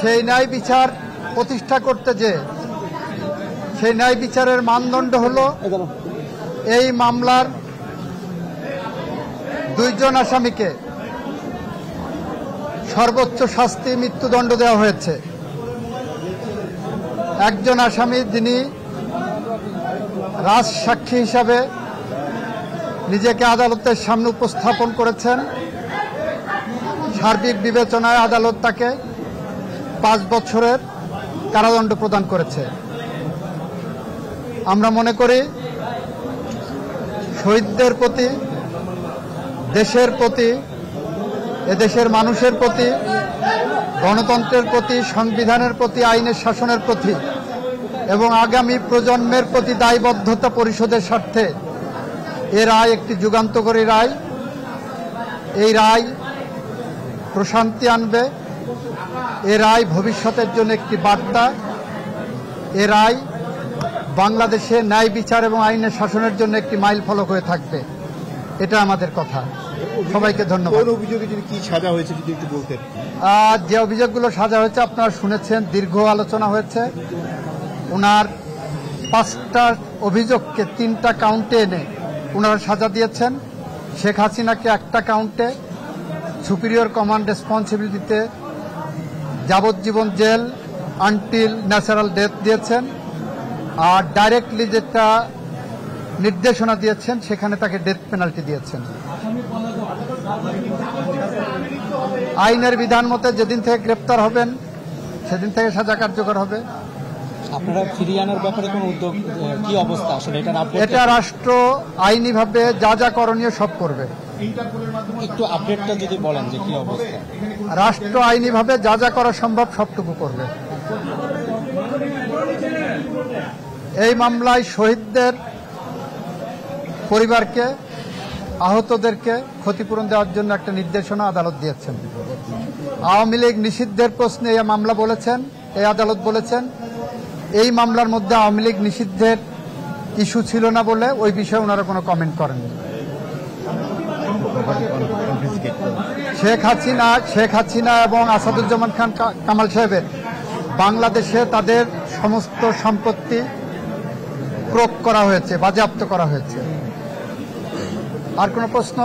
সেই ন্যায় বিচার প্রতিষ্ঠা করতে যে সেই ন্যায় বিচারের মানদণ্ড হলো এই মামলার 2 জন আসামিকে সর্বোচ্চ শাস্তি মৃত্যুদণ্ড দেওয়া হয়েছে। একজন আসামি যিনি রাজসাক্ষী হিসাবে নিজেকে আদালতের সামনে উপস্থাপন করেছেন, সার্বিক বিবেচনায় আদালত তাকে 5 বছরের কারাদণ্ড প্রদান করেছে। আমরা মনে করি শহীদদের প্রতি, দেশের প্রতি, এদেশের মানুষের প্রতি, গণতন্ত্রের প্রতি, সংবিধানের প্রতি, আইনের শাসনের প্রতি এবং আগামী প্রজন্মের প্রতি দায়বদ্ধতা পরিশোধের স্বার্থে এ রায় একটি যুগান্তকারী রায়। এই রায় প্রশান্তি আনবে, এ রায় ভবিষ্যতের জন্য একটি বার্তা, এ রায় বাংলাদেশে ন্যায় বিচার এবং আইনের শাসনের জন্য একটি মাইল ফলক হয়ে থাকবে। এটা আমাদের কথা। সবাইকে ধন্যবাদ। কি সাজা হয়েছে যদি একটু বলতেন? যে অভিযোগগুলো সাজা হয়েছে আপনারা শুনেছেন, দীর্ঘ আলোচনা হয়েছে। ওনার 5টা অভিযোগকে 3টা কাউন্টে এনে ওনারা সাজা দিয়েছেন। শেখ হাসিনাকে 1টা কাউন্টে সুপিরিয়র কমান্ড রেসপন্সিবিলিটিতে যাবজ্জীবন জেল আনটিল ন্যাচারাল ডেথ দিয়েছেন, আর ডাইরেক্টলি যেটা নির্দেশনা দিয়েছেন সেখানে তাকে ডেথ পেনাল্টি দিয়েছেন। আইনের বিধান মতে যেদিন থেকে গ্রেপ্তার হবেন সেদিন থেকে সাজা কার্যকর হবে। আপনারা ফিরিয়ে আনার ব্যাপারে কোন উদ্যোগ, কি অবস্থা আসলে? এটা রাষ্ট্র আইনিভাবে যা যা করণীয় সব করবে। একটু আপডেটটা যদি বলেন যে কি অবস্থা। রাষ্ট্র আইনিভাবে যা যা করা সম্ভব সবটুকু করবে। এই মামলায় শহীদদের পরিবারকে, আহতদেরকে ক্ষতিপূরণ দেওয়ার জন্য একটা নির্দেশনা আদালত দিয়েছেন। আওয়ামী লীগ নিষিদ্ধের প্রশ্নে এই মামলা বলেছেন, এই আদালত বলেছেন এই মামলার মধ্যে আওয়ামী লীগ নিষিদ্ধের ইস্যু ছিল না বলে ওই বিষয়ে ওনারা কোনো কমেন্ট করেননি। শেখ হাসিনা এবং আসাদুজ্জামান খান কামাল সাহেবের বাংলাদেশে তাদের সমস্ত সম্পত্তি ক্রোক করা হয়েছে, বাজেয়াপ্ত করা হয়েছে। আর কোনো প্রশ্ন?